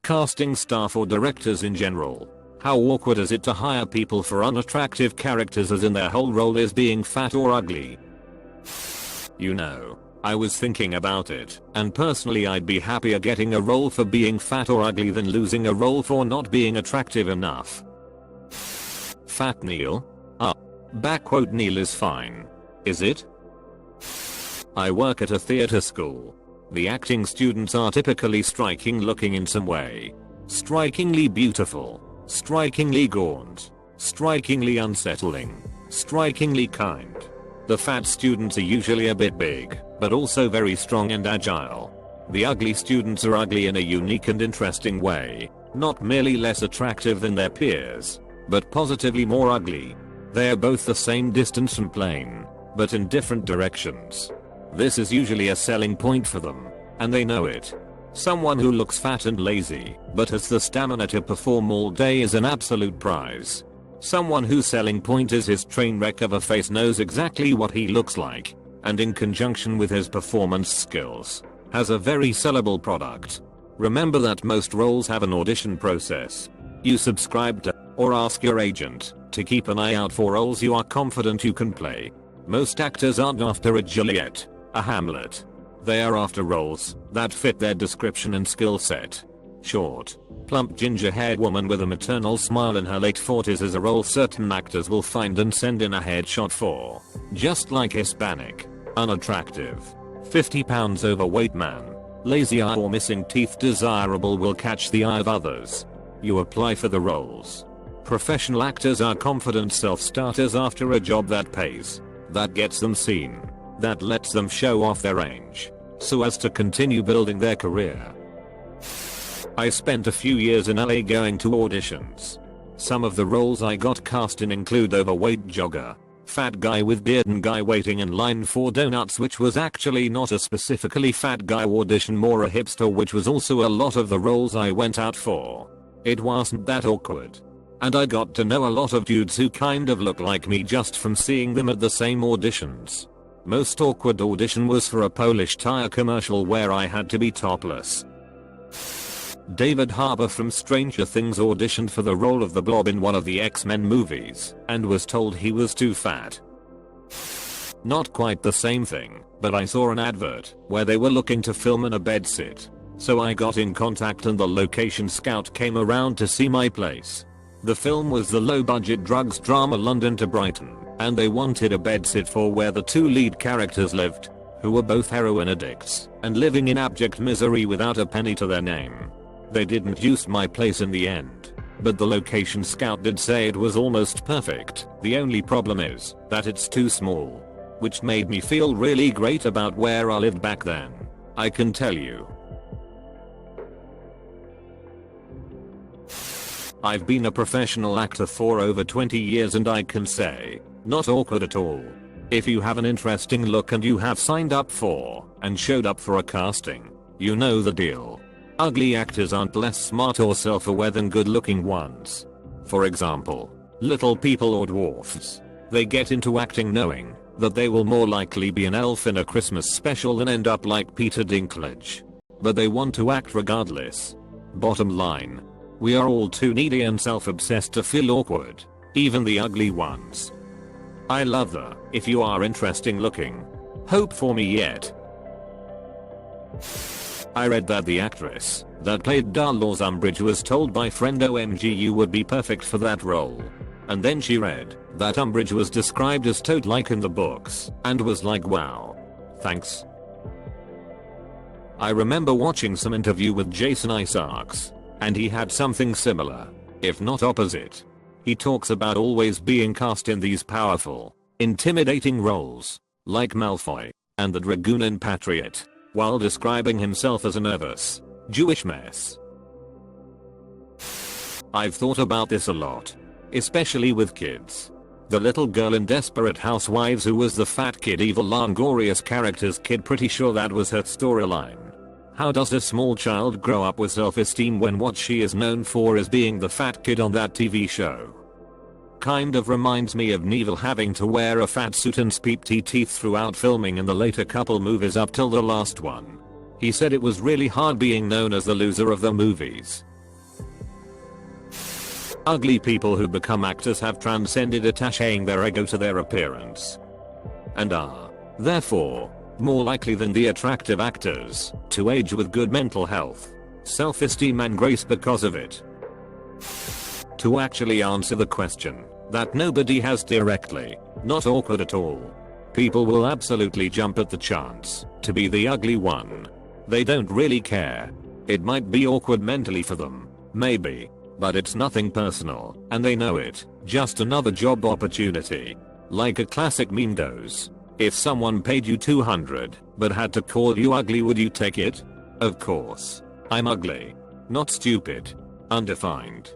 Casting staff or directors in general. How awkward is it to hire people for unattractive characters as in their whole role is being fat or ugly? You know, I was thinking about it, and personally I'd be happier getting a role for being fat or ugly than losing a role for not being attractive enough. Fat Neil? Backquote Neil is fine. Is it? I work at a theater school. The acting students are typically striking looking in some way. Strikingly beautiful. Strikingly gaunt. Strikingly unsettling. Strikingly kind. The fat students are usually a bit big, but also very strong and agile. The ugly students are ugly in a unique and interesting way, not merely less attractive than their peers, but positively more ugly. They are both the same distance from plane, but in different directions. This is usually a selling point for them, and they know it. Someone who looks fat and lazy, but has the stamina to perform all day is an absolute prize. Someone whose selling point is his train wreck of a face knows exactly what he looks like, and in conjunction with his performance skills, has a very sellable product. Remember that most roles have an audition process. You subscribe to, or ask your agent, to keep an eye out for roles you are confident you can play. Most actors aren't after a Juliet, a Hamlet. They are after roles that fit their description and skill set. Short, plump ginger-haired woman with a maternal smile in her late 40s is a role certain actors will find and send in a headshot for. Just like Hispanic, unattractive, 50 pounds overweight man, lazy eye or missing teeth desirable will catch the eye of others. You apply for the roles. Professional actors are confident self-starters after a job that pays, that gets them seen, that lets them show off their range, so as to continue building their career. I spent a few years in LA going to auditions. Some of the roles I got cast in include overweight jogger, fat guy with beard and guy waiting in line for donuts, which was actually not a specifically fat guy audition, more a hipster, which was also a lot of the roles I went out for. It wasn't that awkward. And I got to know a lot of dudes who kind of look like me just from seeing them at the same auditions. Most awkward audition was for a Polish tire commercial where I had to be topless. David Harbour from Stranger Things auditioned for the role of the Blob in one of the X-Men movies and was told he was too fat. Not quite the same thing, but I saw an advert where they were looking to film in a bedsit. So I got in contact and the location scout came around to see my place. The film was the low-budget drugs drama London to Brighton, and they wanted a bedsit for where the two lead characters lived, who were both heroin addicts and living in abject misery without a penny to their name. They didn't use my place in the end, but the location scout did say it was almost perfect. The only problem is that it's too small, which made me feel really great about where I lived back then, I can tell you. I've been a professional actor for over 20 years and I can say, not awkward at all. If you have an interesting look and you have signed up for and showed up for a casting, you know the deal. Ugly actors aren't less smart or self-aware than good-looking ones. For example, little people or dwarfs. They get into acting knowing that they will more likely be an elf in a Christmas special than end up like Peter Dinklage. But they want to act regardless. Bottom line, we are all too needy and self-obsessed to feel awkward, even the ugly ones. I love the, if you are interesting looking, hope for me yet. I read that the actress that played Dolores Umbridge was told by friend OMG you would be perfect for that role. And then she read that Umbridge was described as toad-like in the books and was like wow. Thanks. I remember watching some interview with Jason Isaacs, and he had something similar, if not opposite. He talks about always being cast in these powerful, intimidating roles, like Malfoy and the Dragoon in Patriot, while describing himself as a nervous, Jewish mess. I've thought about this a lot, especially with kids. The little girl in Desperate Housewives who was the fat kid, evil Langorious character's kid, pretty sure that was her storyline. How does a small child grow up with self-esteem when what she is known for is being the fat kid on that TV show? Kind of reminds me of Neville having to wear a fat suit and peep teeth throughout filming in the later couple movies up till the last one. He said it was really hard being known as the loser of the movies. Ugly people who become actors have transcended attaching their ego to their appearance and are, therefore, more likely than the attractive actors to age with good mental health, self-esteem and grace because of it. To actually answer the question that nobody has directly, not awkward at all. People will absolutely jump at the chance to be the ugly one. They don't really care. It might be awkward mentally for them, maybe, but it's nothing personal, and they know it. Just another job opportunity. Like a classic meme goes, if someone paid you $200 but had to call you ugly, would you take it? Of course. I'm ugly. Not stupid. Undefined.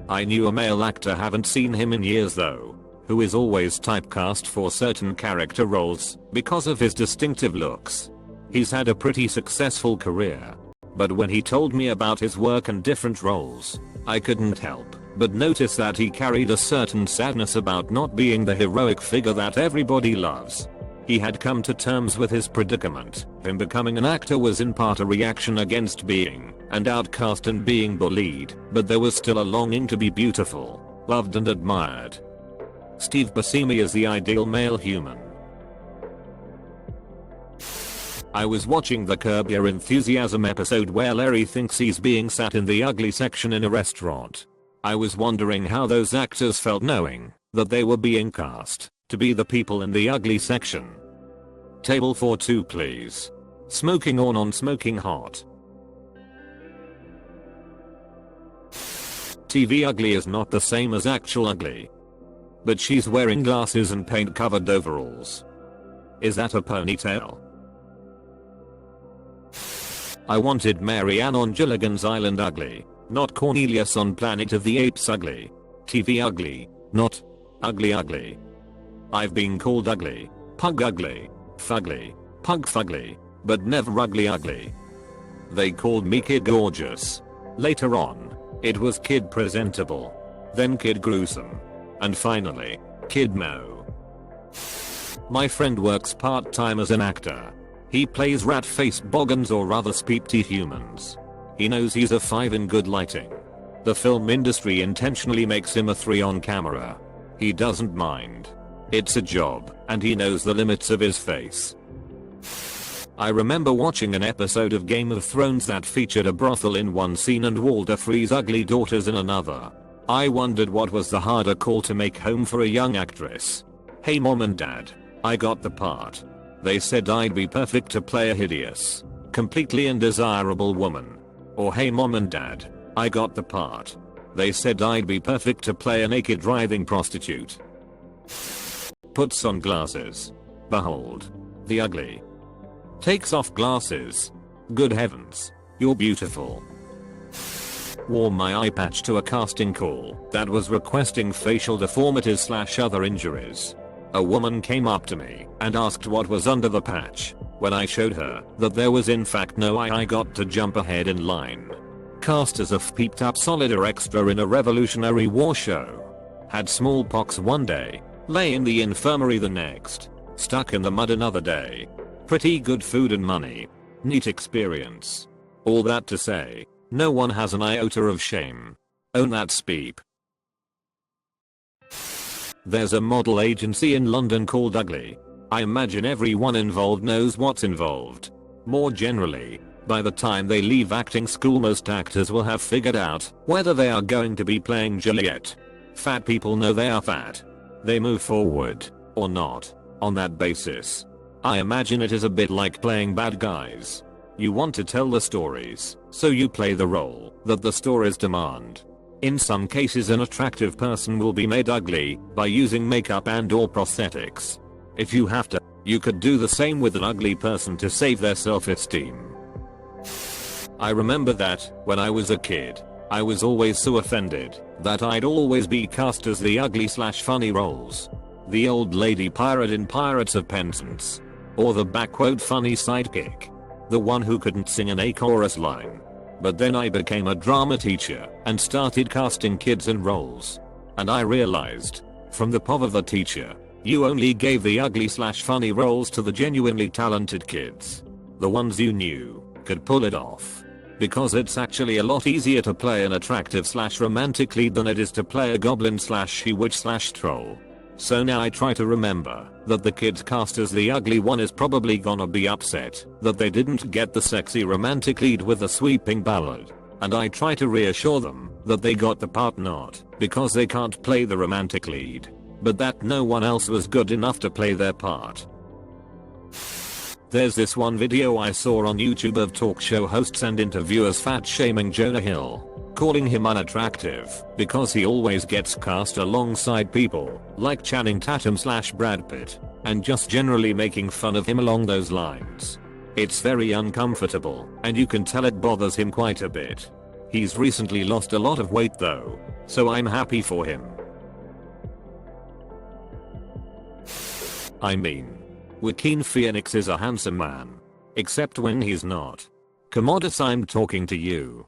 I knew a male actor, haven't seen him in years though, who is always typecast for certain character roles because of his distinctive looks. He's had a pretty successful career, but when he told me about his work and different roles, I couldn't help but notice that he carried a certain sadness about not being the heroic figure that everybody loves. He had come to terms with his predicament. Him becoming an actor was in part a reaction against being an outcast and being bullied, but there was still a longing to be beautiful, loved and admired. Steve Buscemi is the ideal male human. I was watching the Curb Your Enthusiasm episode where Larry thinks he's being sat in the ugly section in a restaurant. I was wondering how those actors felt knowing that they were being cast to be the people in the ugly section. Table for two please. Smoking or non-smoking hot? TV ugly is not the same as actual ugly. But she's wearing glasses and paint covered overalls. Is that a ponytail? I wanted Mary Ann on Gilligan's Island ugly, not Cornelius on Planet of the Apes ugly. TV ugly, not ugly ugly. I've been called ugly, pug ugly, fugly, pug fugly, but never ugly ugly. They called me Kid Gorgeous. Later on, it was Kid Presentable. Then Kid Gruesome. And finally, Kid Mo. My friend works part-time as an actor. He plays rat-faced boggans or rather speepty humans. He knows he's a 5 in good lighting. The film industry intentionally makes him a 3 on camera. He doesn't mind. It's a job, and he knows the limits of his face. I remember watching an episode of Game of Thrones that featured a brothel in one scene and Walder Frey's ugly daughters in another. I wondered what was the harder call to make home for a young actress. Hey mom and dad, I got the part. They said I'd be perfect to play a hideous, completely undesirable woman. Or hey mom and dad, I got the part. They said I'd be perfect to play a naked writhing prostitute. Puts on glasses. Behold. The ugly. Takes off glasses. Good heavens. You're beautiful. Wore my eye patch to a casting call that was requesting facial deformities / other injuries. A woman came up to me and asked what was under the patch. When I showed her that there was in fact no eye, I got to jump ahead in line. Cast as a peeped up soldier extra in a Revolutionary War show. Had smallpox one day. Lay in the infirmary the next. Stuck in the mud another day. Pretty good food and money. Neat experience. All that to say, no one has an iota of shame. Own that speep. There's a model agency in London called Ugly. I imagine everyone involved knows what's involved. More generally, by the time they leave acting school most actors will have figured out whether they are going to be playing Juliet. Fat people know they are fat. They move forward, or not, on that basis. I imagine it is a bit like playing bad guys. You want to tell the stories, so you play the role that the stories demand. In some cases an attractive person will be made ugly by using makeup and or prosthetics. If you have to, you could do the same with an ugly person to save their self-esteem. I remember that, when I was a kid, I was always so offended that I'd always be cast as the ugly / funny roles. The old lady pirate in Pirates of Penzance. Or the funny sidekick. The one who couldn't sing an A chorus line. But then I became a drama teacher and started casting kids in roles. And I realized, from the POV of the teacher, you only gave the ugly / funny roles to the genuinely talented kids. The ones you knew could pull it off. because it's actually a lot easier to play an attractive / romantic lead than it is to play a goblin / she-witch / troll. So now I try to remember that the kids cast as the ugly one is probably gonna be upset that they didn't get the sexy romantic lead with a sweeping ballad. And I try to reassure them that they got the part not because they can't play the romantic lead, but that no one else was good enough to play their part. There's this one video I saw on YouTube of talk show hosts and interviewers fat shaming Jonah Hill, calling him unattractive because he always gets cast alongside people like Channing Tatum / Brad Pitt, and just generally making fun of him along those lines. It's very uncomfortable, and you can tell it bothers him quite a bit. He's recently lost a lot of weight though, so I'm happy for him. I mean, Joaquin Phoenix is a handsome man. Except when he's not. Commodus, I'm talking to you.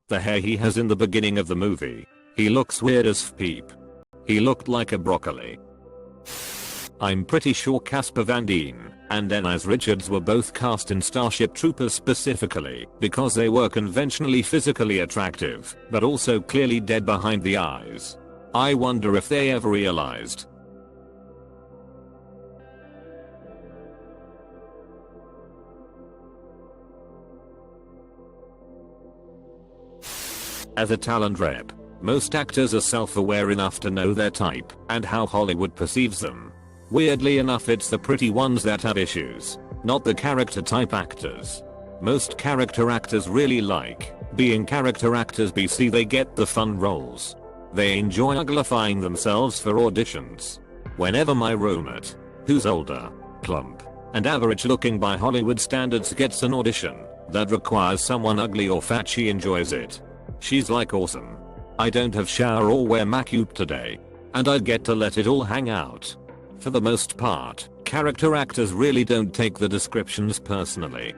The hair he has in the beginning of the movie. He looks weird as peep. He looked like a broccoli. I'm pretty sure Casper Van Dien and Denise Richards were both cast in Starship Troopers specifically because they were conventionally physically attractive, but also clearly dead behind the eyes. I wonder if they ever realized. As a talent rep, most actors are self-aware enough to know their type and how Hollywood perceives them. Weirdly enough, it's the pretty ones that have issues, not the character type actors. Most character actors really like being character actors because they get the fun roles. They enjoy uglifying themselves for auditions. Whenever my roommate, who's older, plump, and average looking by Hollywood standards gets an audition that requires someone ugly or fat, she enjoys it. She's like, awesome. I don't have shower or wear makeup today. And I get to let it all hang out. For the most part, character actors really don't take the descriptions personally.